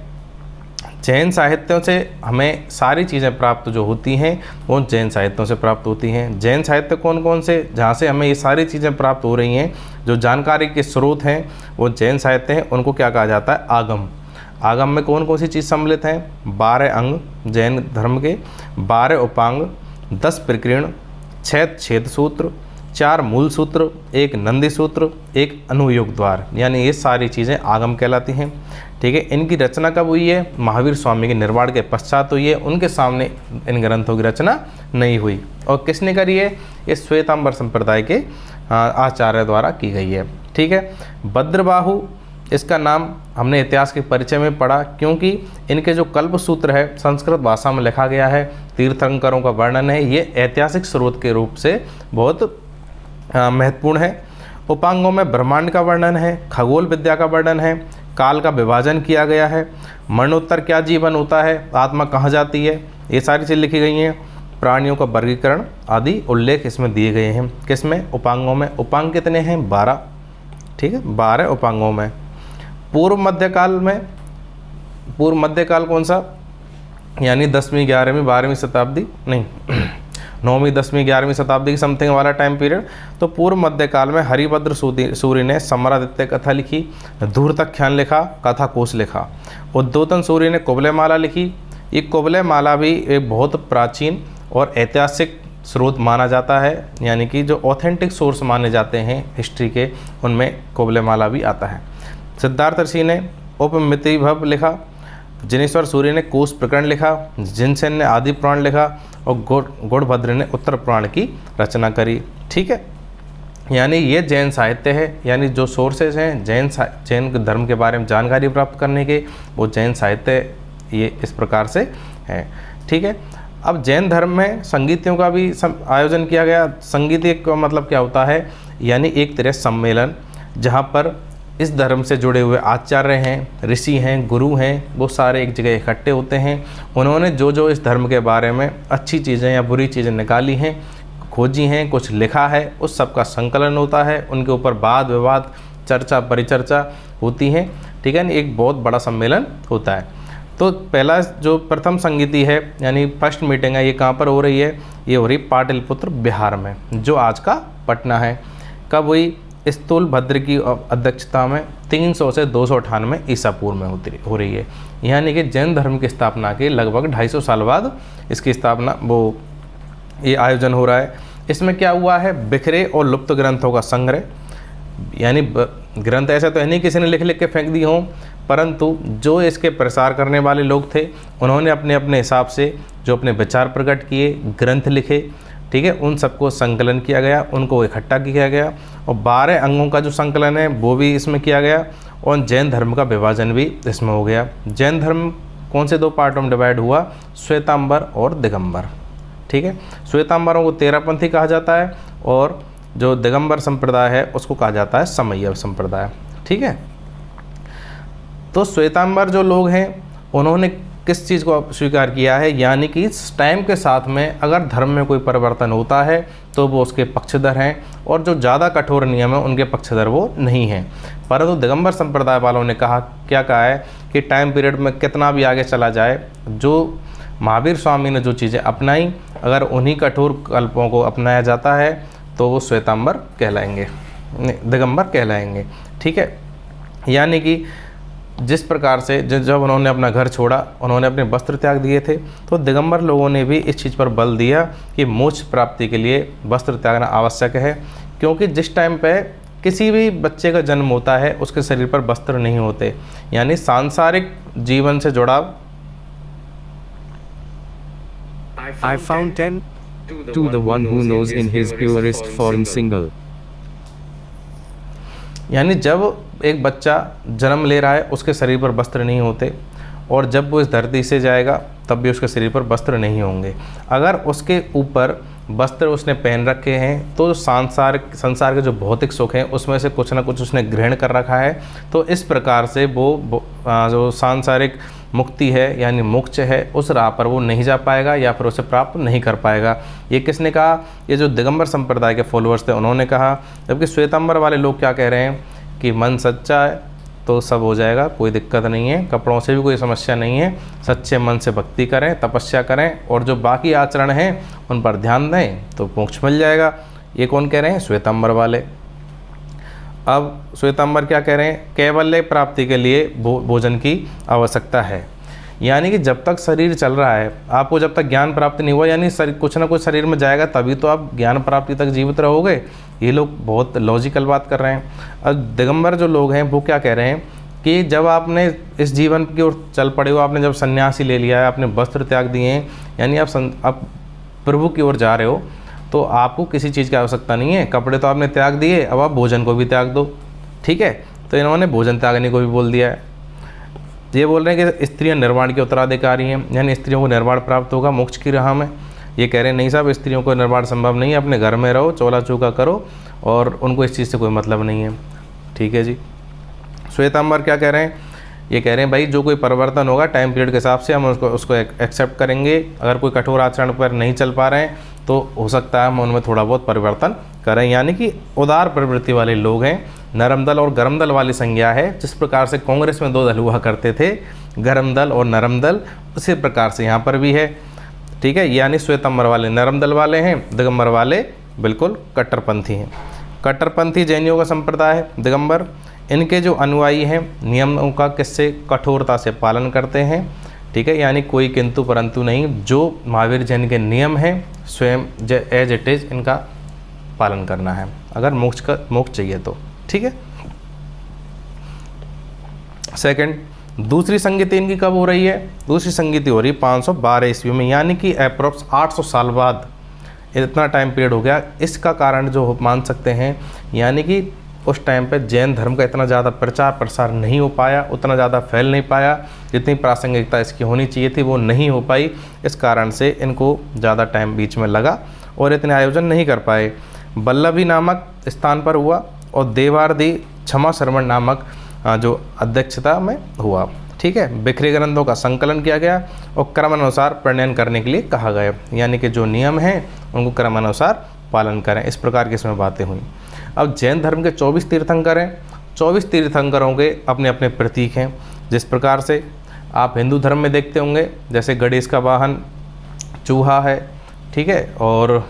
जैन साहित्यों से हमें सारी चीज़ें प्राप्त जो होती हैं वो जैन साहित्यों से प्राप्त होती हैं। जैन साहित्य कौन कौन से, जहाँ से हमें ये सारी चीज़ें प्राप्त हो रही हैं, जो जानकारी के स्रोत हैं वो जैन साहित्य हैं, उनको क्या कहा जाता है, आगम। आगम में कौन कौन सी चीज़ सम्मिलित हैं, 12 अंग जैन धर्म के, 12 उपांग, 10 प्रकीर्ण, 6 छेद सूत्र, 4 मूल सूत्र, 1 नंदी सूत्र, 1 अनुयोग द्वार, यानी ये सारी चीज़ें आगम कहलाती हैं। ठीक है, इनकी रचना कब हुई है, महावीर स्वामी के निर्वाण के पश्चात हुई है, उनके सामने इन ग्रंथों की रचना नहीं हुई। और किसने करी है, ये श्वेतांबर संप्रदाय के आचार्य द्वारा की गई है। ठीक है, भद्रबाहु इसका नाम हमने इतिहास के परिचय में पढ़ा, क्योंकि इनके जो कल्प सूत्र है संस्कृत भाषा में लिखा गया है, तीर्थंकरों का वर्णन है, ये ऐतिहासिक स्रोत के रूप से बहुत महत्वपूर्ण है। उपांगों में ब्रह्मांड का वर्णन है, खगोल विद्या का वर्णन है, काल का विभाजन किया गया है, मरणोत्तर क्या जीवन होता है, आत्मा कहाँ जाती है, ये सारी चीज़ लिखी गई हैं। प्राणियों का वर्गीकरण आदि उल्लेख इसमें दिए गए हैं। किसमें, उपांगों में। उपांग कितने हैं, 12। ठीक है, 12 उपांगों में। पूर्व मध्यकाल में, पूर्व मध्यकाल कौन सा, यानी 10वीं 11वीं 12वीं शताब्दी, नहीं 9वीं 10वीं 11वीं शताब्दी की समथिंग वाला टाइम पीरियड। तो पूर्व मध्यकाल में हरिभद्र सूर्य ने समरादित्य कथा लिखी, धूर्तख्यान लिखा, कथा कोश लिखा। उद्योतन सूर्य ने कुबलय माला लिखी। ये कुबलय माला भी एक बहुत प्राचीन और ऐतिहासिक स्रोत माना जाता है, यानी कि जो ऑथेंटिक सोर्स माने जाते हैं हिस्ट्री के, उनमें कुबलय माला भी आता है। सिद्धार्थ ऋषि ने उपमितिभव लिखा, जिनेश्वर सूर्य ने कोश प्रकरण लिखा, जिनसेन ने आदि पुराण लिखा, और गौड़भद्र ने उत्तर पुराण की रचना करी। ठीक है, यानी ये जैन साहित्य है, यानी जो सोर्सेज हैं जैन धर्म के बारे में जानकारी प्राप्त करने के, वो जैन साहित्य ये इस प्रकार से है। ठीक है, अब जैन धर्म में संगीतियों का भी आयोजन किया गया। संगीत का मतलब क्या होता है, यानी एक तरह सम्मेलन जहाँ पर इस धर्म से जुड़े हुए आचार्य हैं, ऋषि हैं, गुरु हैं, वो सारे एक जगह इकट्ठे होते हैं। उन्होंने जो जो इस धर्म के बारे में अच्छी चीज़ें या बुरी चीज़ें निकाली हैं, खोजी हैं, कुछ लिखा है, उस सब का संकलन होता है। उनके ऊपर वाद विवाद, चर्चा परिचर्चा होती हैं। ठीक है, एक बहुत बड़ा सम्मेलन होता है। तो पहला जो प्रथम संगीति है, यानी फर्स्ट मीटिंग है, ये कहाँ पर हो रही है, ये हो रही पाटलिपुत्र बिहार में, जो आज का पटना है। कब हुई, स्थूल भद्र की अध्यक्षता में 300 से 298 ईसा पूर्व में हो रही है। यानी कि जैन धर्म की स्थापना के लगभग 250 साल बाद इसकी स्थापना ये आयोजन हो रहा है। इसमें क्या हुआ है, बिखरे और लुप्त ग्रंथों का संग्रह, यानी ग्रंथ ऐसा तो है नहीं किसी ने लिख लिख के फेंक दी हों, परंतु जो इसके प्रसार करने वाले लोग थे उन्होंने अपने अपने हिसाब से जो अपने विचार प्रकट किए, ग्रंथ लिखे। ठीक है, उन सबको संकलन किया गया, उनको इकट्ठा किया गया, और 12 अंगों का जो संकलन है वो भी इसमें किया गया, और जैन धर्म का विभाजन भी इसमें हो गया। जैन धर्म कौन से दो पार्टों में डिवाइड हुआ? श्वेतांबर और दिगंबर। ठीक है, श्वेतांबरों को तेरापंथी कहा जाता है और जो दिगंबर संप्रदाय है उसको कहा जाता है समय्यव संप्रदाय। ठीक है, तो श्वेतांबर जो लोग हैं उन्होंने किस चीज़ को स्वीकार किया है, यानी कि टाइम के साथ में अगर धर्म में कोई परिवर्तन होता है तो वो उसके पक्षधर हैं, और जो ज़्यादा कठोर नियम है उनके पक्षधर वो नहीं हैं। परंतु दिगंबर संप्रदाय वालों ने क्या कहा है कि टाइम पीरियड में कितना भी आगे चला जाए, जो महावीर स्वामी ने जो चीज़ें अपनाई, अगर उन्हीं कठोर कल्पों को अपनाया जाता है तो वो श्वेतांबर कहलाएंगे, दिगंबर कहलाएंगे। ठीक है, यानी कि जिस प्रकार से जब उन्होंने अपना घर छोड़ा, उन्होंने अपने वस्त्र त्याग दिए थे, तो दिगंबर लोगों ने भी इस चीज़ पर बल दिया कि मोक्ष प्राप्ति के लिए वस्त्र त्यागना आवश्यक है, क्योंकि जिस टाइम पे किसी भी बच्चे का जन्म होता है उसके शरीर पर वस्त्र नहीं होते, यानी सांसारिक जीवन से जुड़ाव। I found 10 to the one who knows in his purest form single. यानी जब एक बच्चा जन्म ले रहा है उसके शरीर पर वस्त्र नहीं होते, और जब वो इस धरती से जाएगा तब भी उसके शरीर पर वस्त्र नहीं होंगे। अगर उसके ऊपर वस्त्र उसने पहन रखे हैं तो संसार के जो भौतिक सुख हैं उसमें से कुछ ना कुछ उसने ग्रहण कर रखा है, तो इस प्रकार से वो जो सांसारिक मुक्ति है यानी मोक्ष है उस राह पर वो नहीं जा पाएगा या फिर उसे प्राप्त नहीं कर पाएगा। ये किसने कहा? ये जो दिगंबर संप्रदाय के फॉलोअर्स थे उन्होंने कहा। जबकि श्वेतांबर वाले लोग क्या कह रहे हैं कि मन सच्चा है तो सब हो जाएगा, कोई दिक्कत नहीं है, कपड़ों से भी कोई समस्या नहीं है, सच्चे मन से भक्ति करें, तपस्या करें और जो बाकी आचरण हैं उन पर ध्यान दें तो मोक्ष मिल जाएगा। ये कौन कह रहे हैं? श्वेतांबर वाले। अब श्वेतांबर क्या कह रहे हैं? कैवल्य प्राप्ति के लिए भोजन की आवश्यकता है, यानी कि जब तक शरीर चल रहा है, आपको जब तक ज्ञान प्राप्ति नहीं हुआ, यानी कुछ ना कुछ शरीर में जाएगा तभी तो आप ज्ञान प्राप्ति तक जीवित रहोगे। ये लोग बहुत लॉजिकल बात कर रहे हैं। अब दिगंबर जो लोग हैं वो क्या कह रहे हैं कि जब आपने इस जीवन की ओर चल पड़े हो, आपने जब सन्यासी ले लिया है, आपने वस्त्र त्याग दिए हैं, यानी आप प्रभु की ओर जा रहे हो, तो आपको किसी चीज़ की आवश्यकता नहीं है। कपड़े तो आपने त्याग दिए, अब आप भोजन को भी त्याग दो। ठीक है, तो इन्होंने भोजन त्यागने को भी बोल दिया है। ये बोल रहे हैं कि स्त्रियां निर्वाण की उत्तराधिकारी हैं, यानी स्त्रियों को निर्वाण प्राप्त होगा मोक्ष की राह में। ये कह रहे हैं नहीं साहब, स्त्रियों को निर्वाण संभव नहीं है, अपने घर में रहो, चोला चूका करो और उनको इस चीज़ से कोई मतलब नहीं है। ठीक है जी। श्वेतांबर क्या कह रहे हैं? ये कह रहे हैं भाई जो कोई परिवर्तन होगा टाइम पीरियड के हिसाब से हम उसको एक्सेप्ट करेंगे। अगर कोई कठोर आचरण पर नहीं चल पा रहे हैं तो हो सकता है हम उनमें थोड़ा बहुत परिवर्तन करें, यानी कि उदार प्रवृत्ति वाले लोग हैं। नरम दल और गरम दल वाली संज्ञा है। जिस प्रकार से कांग्रेस में दो दल हुआ करते थे, गरम दल और नरम दल, उसी प्रकार से यहाँ पर भी है। ठीक है, यानी श्वेतांबर वाले नरम दल वाले हैं, दिगंबर वाले बिल्कुल कट्टरपंथी हैं। कट्टरपंथी जैनियों का संप्रदाय है दिगंबर। इनके जो अनुयायी हैं नियमों का किससे कठोरता से पालन करते हैं। ठीक है, यानी कोई किंतु परंतु नहीं, जो महावीर जैन के नियम हैं स्वयं एज इट इज़ इनका पालन करना है अगर मोक्ष चाहिए तो। ठीक है। सेकंड, दूसरी संगीति इनकी कब हो रही है? दूसरी संगीति हो रही है 512 ईस्वी में, यानी कि अप्रोक्स 800 साल बाद। इतना टाइम पीरियड हो गया। इसका कारण जो मान सकते हैं, यानी कि उस टाइम पे जैन धर्म का इतना ज़्यादा प्रचार प्रसार नहीं हो पाया, उतना ज़्यादा फैल नहीं पाया, जितनी प्रासंगिकता इसकी होनी चाहिए थी वो नहीं हो पाई। इस कारण से इनको ज़्यादा टाइम बीच में लगा और इतने आयोजन नहीं कर पाए। वल्लभी नामक स्थान पर हुआ और देवार्दी क्षमा श्रवण नामक जो अध्यक्षता में हुआ। ठीक है, बिखरे ग्रंथों का संकलन किया गया और क्रमानुसार प्रणयन करने के लिए कहा गया, यानी कि जो नियम हैं उनको क्रमानुसार पालन करें। इस प्रकार की इसमें बातें हुई। अब जैन धर्म के 24 तीर्थंकर हैं। 24 तीर्थंकरों के अपने अपने प्रतीक हैं। जिस प्रकार से आप हिंदू धर्म में देखते होंगे, जैसे गणेश का वाहन चूहा है। ठीक है, और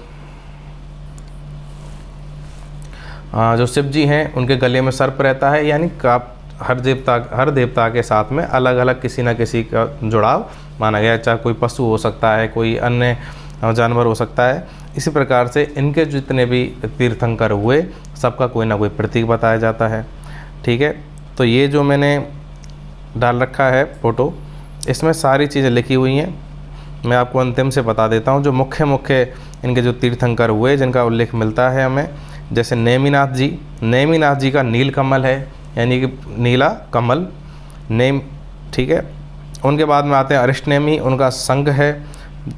जो शिव जी हैं उनके गले में सर्प रहता है, यानी हर देवता के साथ में अलग अलग किसी न किसी का जुड़ाव माना गया है। चाहे कोई पशु हो सकता है, कोई अन्य जानवर हो सकता है। इसी प्रकार से इनके जितने भी तीर्थंकर हुए सबका कोई ना कोई प्रतीक बताया जाता है। ठीक है, तो ये जो मैंने डाल रखा है फोटो, इसमें सारी चीज़ें लिखी हुई हैं। मैं आपको अंतिम से बता देता हूँ जो मुख्य इनके जो तीर्थंकर हुए जिनका उल्लेख मिलता है हमें। जैसे नेमिनाथ जी का नीलकमल है, यानी कि नीला कमल नेम, ठीक है। उनके बाद में आते हैं अरिष्टनेमी, उनका संघ है।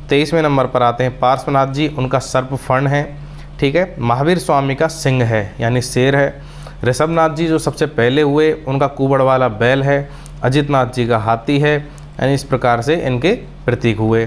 23वें नंबर पर आते हैं पार्श्वनाथ जी, उनका सर्प फण है, ठीक है। महावीर स्वामी का सिंह है यानी शेर है। ऋषभनाथ जी जो सबसे पहले हुए, उनका कुबड़ वाला बैल है। अजितनाथ जी का हाथी है, यानी इस प्रकार से इनके प्रतीक हुए,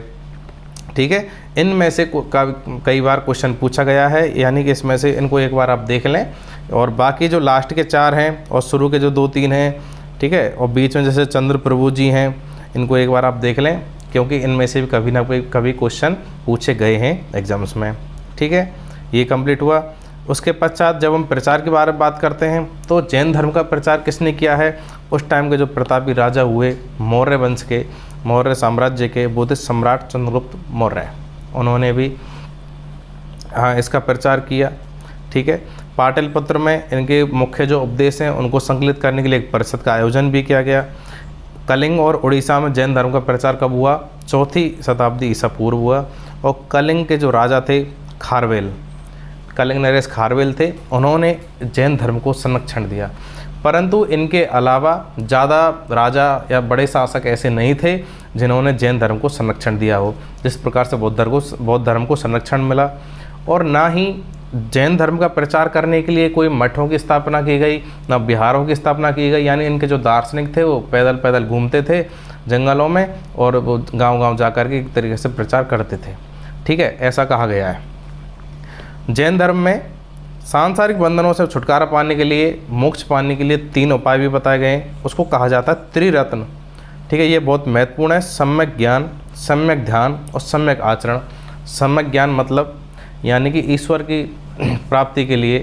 ठीक है। इनमें से कई बार क्वेश्चन पूछा गया है, यानी कि इसमें से इनको एक बार आप देख लें, और बाकी जो लास्ट के 4 हैं और शुरू के जो 2-3 हैं, ठीक है, और बीच में जैसे चंद्र प्रभु जी हैं, इनको एक बार आप देख लें, क्योंकि इनमें से भी कभी ना कभी क्वेश्चन पूछे गए हैं एग्जाम्स में, ठीक है। ये कंप्लीट हुआ। उसके पश्चात जब हम प्रचार के बारे में बात करते हैं तो जैन धर्म का प्रचार किसने किया है? उस टाइम के जो प्रतापी राजा हुए मौर्य वंश के, मौर्य साम्राज्य के बुद्धिस्ट सम्राट चंद्रगुप्त मौर्य, उन्होंने भी इसका प्रचार किया, ठीक है। पाटलिपुत्र में इनके मुख्य जो उपदेश हैं उनको संकलित करने के लिए एक परिषद का आयोजन भी किया गया। कलिंग और उड़ीसा में जैन धर्म का प्रचार कब हुआ? 4वीं शताब्दी ईसा पूर्व हुआ। और कलिंग के जो राजा थे खारवेल, कलिंग नरेश खारवेल थे, उन्होंने जैन धर्म को संरक्षण दिया। परंतु इनके अलावा ज़्यादा राजा या बड़े शासक ऐसे नहीं थे जिन्होंने जैन धर्म को संरक्षण दिया हो, जिस प्रकार से बौद्ध धर्म को संरक्षण मिला। और ना ही जैन धर्म का प्रचार करने के लिए कोई मठों की स्थापना की गई, ना बिहारों की स्थापना की गई। यानी इनके जो दार्शनिक थे वो पैदल पैदल घूमते थे जंगलों में और वो गांव-गांव जाकर के एक तरीके से प्रचार करते थे, ठीक है, ऐसा कहा गया है। जैन धर्म में सांसारिक बंधनों से छुटकारा पाने के लिए, मोक्ष पाने के लिए 3 उपाय भी बताए गए हैं। उसको कहा जाता है त्रिरत्न, ठीक है। ये बहुत महत्वपूर्ण है। सम्यक ज्ञान, सम्यक ध्यान और सम्यक आचरण। सम्यक ज्ञान मतलब यानी कि ईश्वर की प्राप्ति के लिए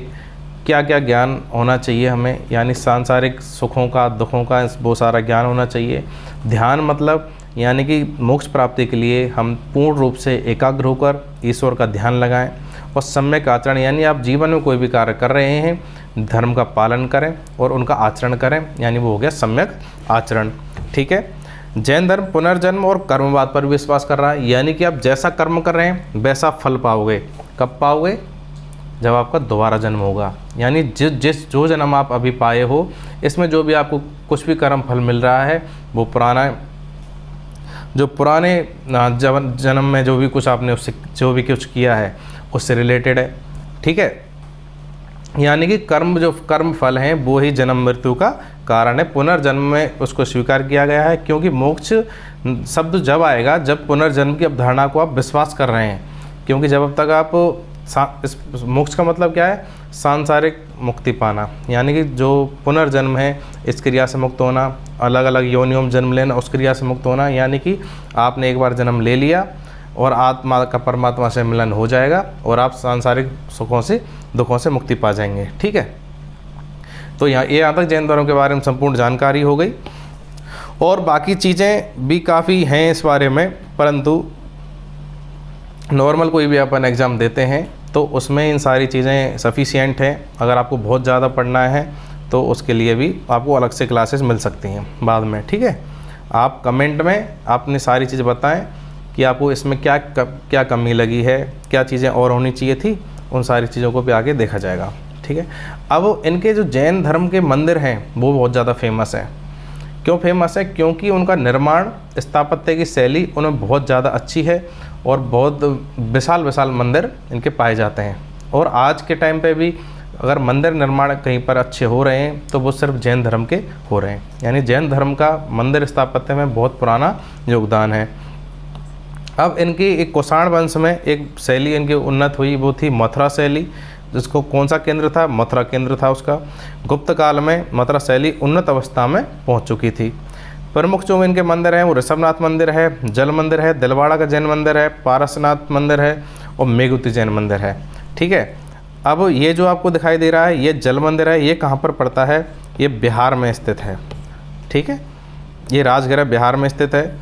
क्या क्या ज्ञान होना चाहिए हमें, यानी सांसारिक सुखों का, दुखों का, वो सारा ज्ञान होना चाहिए। ध्यान मतलब यानी कि मोक्ष प्राप्ति के लिए हम पूर्ण रूप से एकाग्र होकर ईश्वर का ध्यान लगाएं। और सम्यक आचरण यानी आप जीवन में कोई भी कार्य कर रहे हैं, धर्म का पालन करें और उनका आचरण करें, यानी वो हो गया सम्यक आचरण, ठीक है। जैन धर्म पुनर्जन्म और कर्मवाद पर विश्वास कर रहा है, यानी कि आप जैसा कर्म कर रहे हैं वैसा फल पाओगे। कब पाओगे? जब आपका दोबारा जन्म होगा। यानी जो जन्म आप अभी पाए हो, इसमें जो भी आपको कुछ भी कर्म फल मिल रहा है वो पुराने जन्म में जो भी कुछ आपने उससे जो भी कुछ किया है उससे रिलेटेड है, ठीक है। यानी कि कर्म फल हैं वो ही जन्म मृत्यु का कारण है। पुनर्जन्म में उसको स्वीकार किया गया है, क्योंकि मोक्ष शब्द जब आएगा जब पुनर्जन्म की अवधारणा को आप विश्वास कर रहे हैं। क्योंकि जब तक आप इस मोक्ष का मतलब क्या है? सांसारिक मुक्ति पाना, यानी कि जो पुनर्जन्म है इस क्रिया से मुक्त होना, अलग अलग योनियों में जन्म लेना, उस क्रिया से मुक्त होना। यानी कि आपने एक बार जन्म ले लिया और आत्मा का परमात्मा से मिलन हो जाएगा और आप सांसारिक सुखों से, दुखों से मुक्ति पा जाएंगे, ठीक है। तो यहाँ तक जैन धर्म के बारे में संपूर्ण जानकारी हो गई। और बाकी चीज़ें भी काफ़ी हैं इस बारे में, परंतु नॉर्मल कोई भी अपन एग्ज़ाम देते हैं तो उसमें इन सारी चीज़ें सफिशिएंट हैं। अगर आपको बहुत ज़्यादा पढ़ना है तो उसके लिए भी आपको अलग से क्लासेस मिल सकती हैं बाद में, ठीक है। आप कमेंट में अपनी सारी चीज़ बताएं कि आपको इसमें क्या कमी लगी है, क्या चीज़ें और होनी चाहिए थी, उन सारी चीज़ों को भी आगे देखा जाएगा, ठीक है। अब इनके जो जैन धर्म के मंदिर हैं वो बहुत ज़्यादा फेमस हैं। क्यों फेमस है? क्योंकि उनका निर्माण, स्थापत्य की शैली उनमें बहुत ज़्यादा अच्छी है और बहुत विशाल विशाल मंदिर इनके पाए जाते हैं। और आज के टाइम पे भी अगर मंदिर निर्माण कहीं पर अच्छे हो रहे हैं तो वो सिर्फ जैन धर्म के हो रहे हैं। यानी जैन धर्म का मंदिर स्थापत्य में बहुत पुराना योगदान है। अब इनकी एक कुषाण वंश में एक शैली इनकी उन्नत हुई, वो थी मथुरा शैली, जिसको कौन सा केंद्र था? मथुरा केंद्र था उसका। गुप्त काल में मथुरा शैली उन्नत अवस्था में पहुंच चुकी थी। प्रमुख जो इनके मंदिर हैं वो ऋषभनाथ मंदिर है, जल मंदिर है, दिलवाड़ा का जैन मंदिर है, पारसनाथ मंदिर है और मेघुती जैन मंदिर है, ठीक है। अब ये जो आपको दिखाई दे रहा है ये जल मंदिर है, ये कहाँ पर पड़ता है? ये बिहार में स्थित है, ठीक है। ये राजगृह बिहार में स्थित है।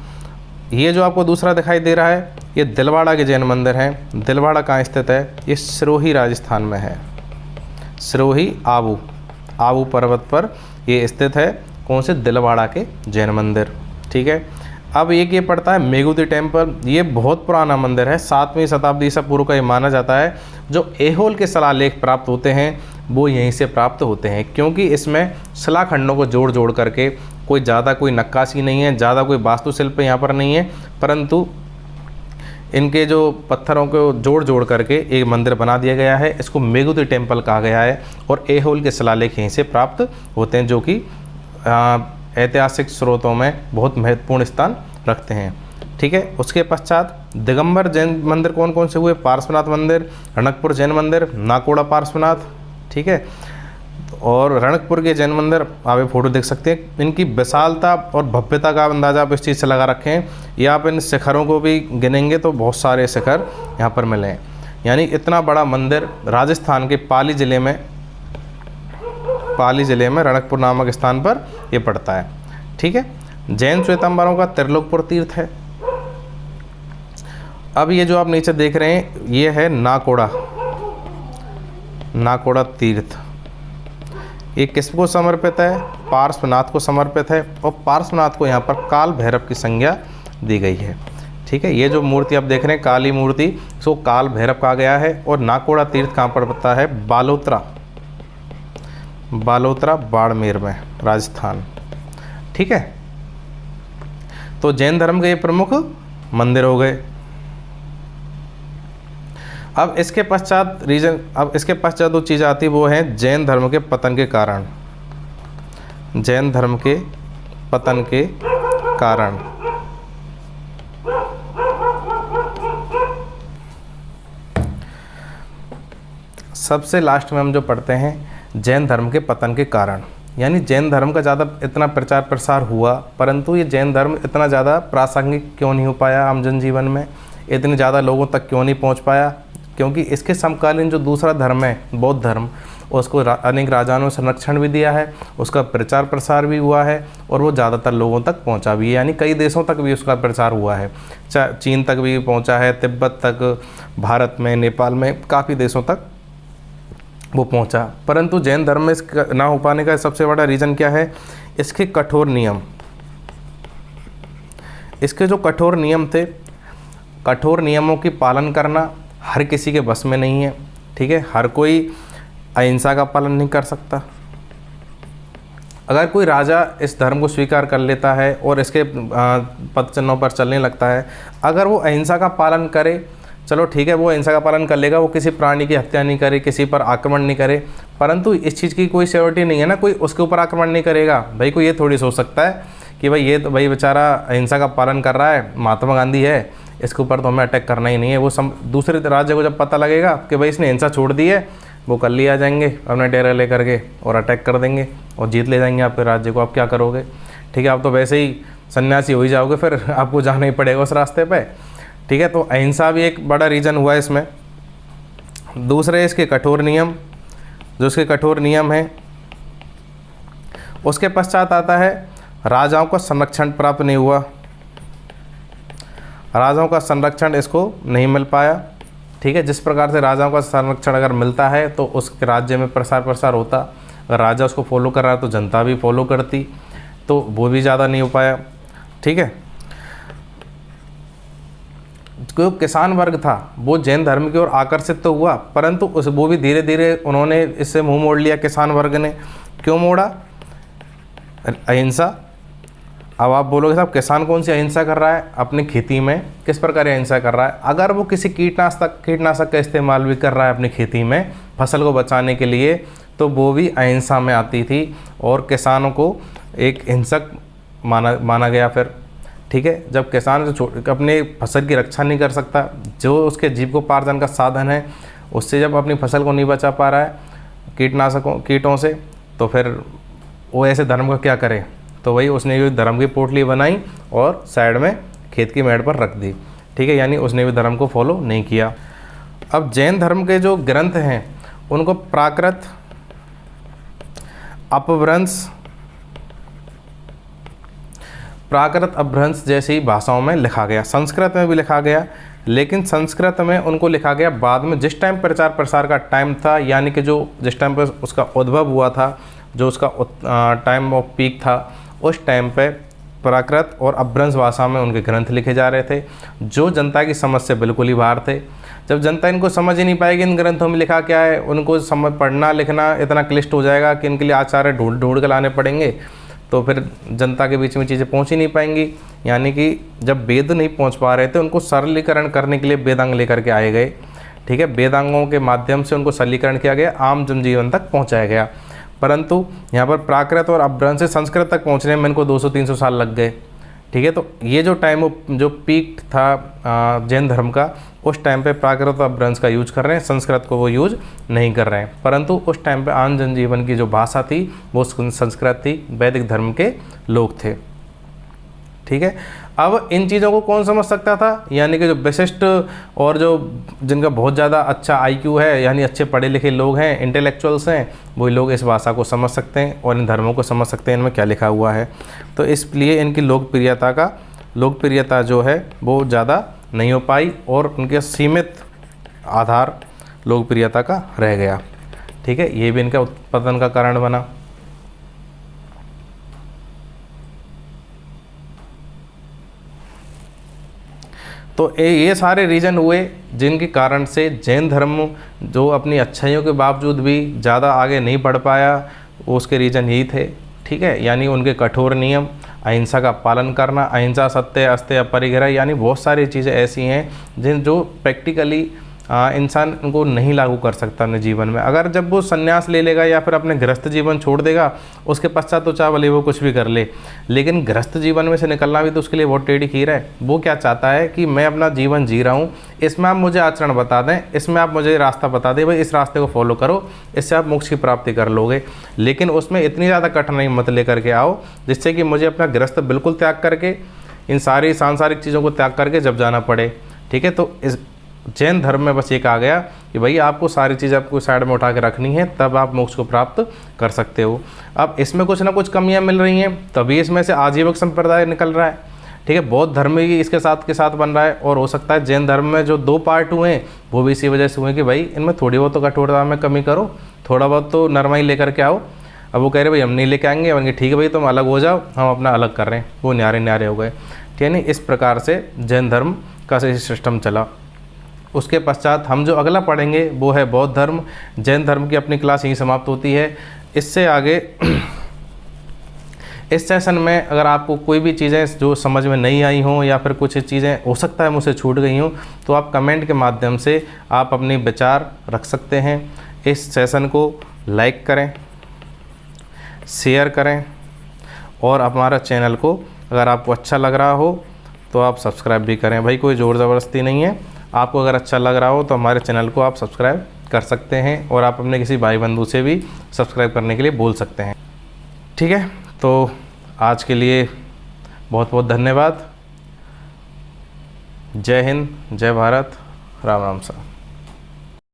ये जो आपको दूसरा दिखाई दे रहा है ये दिलवाड़ा के जैन मंदिर हैं। दिलवाड़ा कहाँ स्थित है? ये सिरोही राजस्थान में है। सिरोही आबू पर्वत पर ये स्थित है। कौन से? दिलवाड़ा के जैन मंदिर, ठीक है। अब ये पड़ता है मेघुती टेम्पल। ये बहुत पुराना मंदिर है, 7वीं शताब्दी ईसा पूर्व का ये माना जाता है। जो ऐहोल के शिलालेख प्राप्त होते हैं वो यहीं से प्राप्त होते हैं, क्योंकि इसमें शिलाखंडों को जोड़ जोड़ करके कोई ज़्यादा कोई नक्काशी नहीं है, ज़्यादा कोई वास्तुशिल्प यहाँ पर नहीं है, परंतु इनके जो पत्थरों को जोड़ जोड़ करके एक मंदिर बना दिया गया है। इसको मेघुती टेम्पल कहा गया है और ऐहोल के शिलालेख यहीं से प्राप्त होते हैं, जो कि ऐतिहासिक स्रोतों में बहुत महत्वपूर्ण स्थान रखते हैं। ठीक है, उसके पश्चात दिगंबर जैन मंदिर कौन कौन से हुए? पार्श्वनाथ मंदिर, रणकपुर जैन मंदिर, नाकोड़ा पार्श्वनाथ। ठीक है, और रणकपुर के जैन मंदिर आप ये फोटो देख सकते हैं। इनकी विशालता और भव्यता का अंदाज़ा आप इस चीज़ से लगा रखें हैं, या आप इन शिखरों को भी गिनेंगे तो बहुत सारे शिखर यहाँ पर मिले हैं। यानी इतना बड़ा मंदिर राजस्थान के पाली ज़िले में रणकपुर नामक स्थान पर ये पड़ता है। ठीक है, जैन श्वेतांबरों का त्रिलोकपुर तीर्थ है। अब ये जो आप नीचे देख रहे हैं ये है नाकोड़ा तीर्थ। ये किसको समर्पित है? पार्श्वनाथ को समर्पित है, और पार्श्वनाथ को यहाँ पर काल भैरव की संज्ञा दी गई है। ठीक है, ये जो मूर्ति आप देख रहे हैं काली मूर्ति, इसको काल भैरव कहा गया है। और नाकोड़ा तीर्थ कहाँ पर पड़ता है? बालोतरा बाड़मेर में, राजस्थान। ठीक है, तो जैन धर्म के ये प्रमुख मंदिर हो गए। अब इसके पश्चात जो चीज़ आती है वो है जैन धर्म के पतन के कारण। जैन धर्म के पतन के कारण सबसे लास्ट में हम जो पढ़ते हैं जैन धर्म के पतन के कारण, यानी जैन धर्म का ज़्यादा इतना प्रचार प्रसार हुआ, परंतु ये जैन धर्म इतना ज़्यादा प्रासंगिक क्यों नहीं हो पाया आम जनजीवन में, इतने ज़्यादा लोगों तक क्यों नहीं पहुंच पाया? क्योंकि इसके समकालीन जो दूसरा धर्म है बौद्ध धर्म, उसको अनेक राजाओं ने संरक्षण भी दिया है, उसका प्रचार प्रसार भी हुआ है और वो ज़्यादातर लोगों तक पहुंचा भी है। यानी कई देशों तक भी उसका प्रचार हुआ है, चीन तक भी पहुंचा है, तिब्बत तक, भारत में, नेपाल में, काफ़ी देशों तक वो पहुंचा। परंतु जैन धर्म में ना हो पाने का सबसे बड़ा रीज़न क्या है? इसके कठोर नियम। इसके जो कठोर नियम थे, कठोर नियमों की पालन करना हर किसी के बस में नहीं है। ठीक है, हर कोई अहिंसा का पालन नहीं कर सकता। अगर कोई राजा इस धर्म को स्वीकार कर लेता है और इसके पद चिन्हों पर चलने लगता है, अगर वो अहिंसा का पालन करे, चलो ठीक है, वो अहिंसा का पालन कर लेगा, वो किसी प्राणी की हत्या नहीं करे, किसी पर आक्रमण नहीं करे, परंतु इस चीज़ की कोई श्योरिटी नहीं है ना, कोई उसके ऊपर आक्रमण नहीं करेगा। भाई कोई ये थोड़ी सोच सकता है कि भाई ये तो भाई बेचारा अहिंसा का पालन कर रहा है, महात्मा गांधी है, इसके ऊपर तो हमें अटैक करना ही नहीं है। वो दूसरे राज्य को जब पता लगेगा कि भाई इसने हिंसा छोड़ दी है, वो कल ही आ जाएंगे अपने डेरा ले करके और अटैक कर देंगे और जीत ले जाएंगे आपके राज्य को। आप क्या करोगे? ठीक है, आप तो वैसे ही सन्यासी हो ही जाओगे, फिर आपको जाना ही पड़ेगा उस रास्ते पे। ठीक है, तो अहिंसा भी एक बड़ा रीज़न हुआ है इसमें। दूसरे इसके कठोर नियम, जो इसके कठोर नियम हैं। उसके पश्चात आता है राजाओं का संरक्षण प्राप्त नहीं हुआ। राजाओं का संरक्षण इसको नहीं मिल पाया। ठीक है, जिस प्रकार से राजाओं का संरक्षण अगर मिलता है तो उस राज्य में प्रसार प्रसार होता, अगर राजा उसको फॉलो कर रहा है तो जनता भी फॉलो करती, तो वो भी ज़्यादा नहीं हो पाया। ठीक है, जो किसान वर्ग था वो जैन धर्म की ओर आकर्षित तो हुआ, परंतु वो भी धीरे धीरे उन्होंने इससे मुंह मोड़ लिया। किसान वर्ग ने क्यों मोड़ा? अहिंसा। अब आप बोलोगे साहब किसान कौन सी अहिंसा कर रहा है अपनी खेती में? किस प्रकार अहिंसा कर रहा है? अगर वो किसी कीटनाशक का इस्तेमाल भी कर रहा है अपनी खेती में फसल को बचाने के लिए, तो वो भी अहिंसा में आती थी और किसानों को एक हिंसक माना गया फिर। ठीक है, जब किसान जो अपने फसल की रक्षा नहीं कर सकता, जो उसके जीविकोपार्जन का साधन है, उससे जब अपनी फसल को नहीं बचा पा रहा है कीटों से, तो फिर वो ऐसे धर्म का क्या करे? तो वही उसने भी धर्म की पोटली बनाई और साइड में खेत की मेड़ पर रख दी। ठीक है, यानी उसने भी धर्म को फॉलो नहीं किया। अब जैन धर्म के जो ग्रंथ हैं उनको प्राकृत, अपभ्रंश जैसी भाषाओं में लिखा गया, संस्कृत में भी लिखा गया, लेकिन संस्कृत में उनको लिखा गया बाद में, जिस टाइम प्रचार प्रसार का टाइम था, यानी कि जो जिस टाइम पर उसका उद्भव हुआ था, जो उसका टाइम ऑफ पीक था, उस टाइम पे प्राकृत और अपभ्रंश भाषा में उनके ग्रंथ लिखे जा रहे थे, जो जनता की समझ से बिल्कुल ही बाहर थे। जब जनता इनको समझ ही नहीं पाएगी इन ग्रंथों में लिखा क्या है, उनको समझ पढ़ना लिखना इतना क्लिष्ट हो जाएगा कि इनके लिए आचार्य ढूंढ के लाने पड़ेंगे, तो फिर जनता के बीच में चीज़ें पहुंच ही नहीं पाएंगी। यानी कि जब वेद नहीं पहुंच पा रहे थे, उनको सरलीकरण करने के लिए वेदांग लेकर के आए गए। ठीक है, वेदांगों के माध्यम से उनको सरलीकरण किया गया, आम जनजीवन तक पहुंचाया गया। परंतु यहाँ पर प्राकृत और अपभ्रंश से संस्कृत तक पहुँचने में इनको 200-300 साल लग गए। ठीक है, तो ये जो टाइम जो पीक था जैन धर्म का, उस टाइम पे प्राकृत और अपभ्रंश का यूज कर रहे हैं, संस्कृत को वो यूज नहीं कर रहे हैं। परंतु उस टाइम पे आम जनजीवन की जो भाषा थी वो संस्कृत थी, वैदिक धर्म के लोग थे। ठीक है, अब इन चीज़ों को कौन समझ सकता था, यानी कि जो विशिष्ट और जो जिनका बहुत ज़्यादा अच्छा IQ है, यानी अच्छे पढ़े लिखे लोग हैं, इंटेलेक्चुअल्स हैं, वही लोग इस भाषा को समझ सकते हैं और इन धर्मों को समझ सकते हैं इनमें क्या लिखा हुआ है। तो इसलिए इनकी लोकप्रियता जो है वो ज़्यादा नहीं हो पाई और उनके सीमित आधार लोकप्रियता का रह गया। ठीक है, ये भी इनका उत्पतन का कारण बना। तो ये सारे रीज़न हुए जिनके कारण से जैन धर्म जो अपनी अच्छाइयों के बावजूद भी ज़्यादा आगे नहीं बढ़ पाया, उसके रीज़न यही थे। ठीक है, यानी उनके कठोर नियम, अहिंसा का पालन करना, अहिंसा सत्य अस्तेय अपरिग्रह, यानी बहुत सारी चीज़ें ऐसी हैं जो प्रैक्टिकली इंसान उनको नहीं लागू कर सकता अपने जीवन में। अगर जब वो संन्यास ले लेगा या फिर अपने गृहस्थ जीवन छोड़ देगा, उसके पश्चात तो चाहे भले वो कुछ भी कर ले, लेकिन गृहस्थ जीवन में से निकलना भी तो उसके लिए बहुत टेढ़ी खीर है। वो क्या चाहता है कि मैं अपना जीवन जी रहा हूँ, इसमें आप मुझे आचरण बता दें, इसमें आप मुझे रास्ता बता दें, भाई इस रास्ते को फॉलो करो, इससे आप मोक्ष की प्राप्ति कर लोगे। लेकिन उसमें इतनी ज़्यादा कठिनाई मत लेकर के आओ जिससे कि मुझे अपना गृहस्थ बिल्कुल त्याग करके, इन सारी सांसारिक चीज़ों को त्याग करके जब जाना पड़े। ठीक है, तो इस जैन धर्म में बस एक आ गया कि भाई आपको सारी चीज़ आपको साइड में उठा के रखनी है, तब आप मोक्ष को प्राप्त कर सकते हो। अब इसमें कुछ ना कुछ कमियां मिल रही हैं, तभी इसमें से आजीवक संप्रदाय निकल रहा है। ठीक है, बौद्ध धर्म भी इसके साथ बन रहा है, और हो सकता है जैन धर्म में जो 2 पार्ट हुए हैं वो भी इसी वजह से हुए कि भाई इनमें थोड़ी बहुत तो कठोरता में कमी करो, थोड़ा बहुत तो नरमाई लेकर के आओ। अब वो कह रहे भाई हम नहीं लेके आएंगे, उनके ठीक है भाई तुम अलग हो जाओ, हम अपना अलग कर रहे हैं, वो न्यारे हो गए। ठीक है, नहीं, इस प्रकार से जैन धर्म का सिस्टम चला। उसके पश्चात हम जो अगला पढ़ेंगे वो है बौद्ध धर्म। जैन धर्म की अपनी क्लास यहीं समाप्त होती है। इससे आगे इस सेशन में अगर आपको कोई भी चीज़ें जो समझ में नहीं आई हों या फिर कुछ चीज़ें हो सकता है मुझसे छूट गई हों, तो आप कमेंट के माध्यम से आप अपने विचार रख सकते हैं। इस सेशन को लाइक करें, शेयर करें, और हमारा चैनल को अगर आपको अच्छा लग रहा हो तो आप सब्सक्राइब भी करें। भाई कोई ज़ोर ज़बरदस्ती नहीं है, आपको अगर अच्छा लग रहा हो तो हमारे चैनल को आप सब्सक्राइब कर सकते हैं, और आप अपने किसी भाई बंधु से भी सब्सक्राइब करने के लिए बोल सकते हैं। ठीक है, तो आज के लिए बहुत बहुत धन्यवाद। जय हिंद, जय भारत, राम राम सा।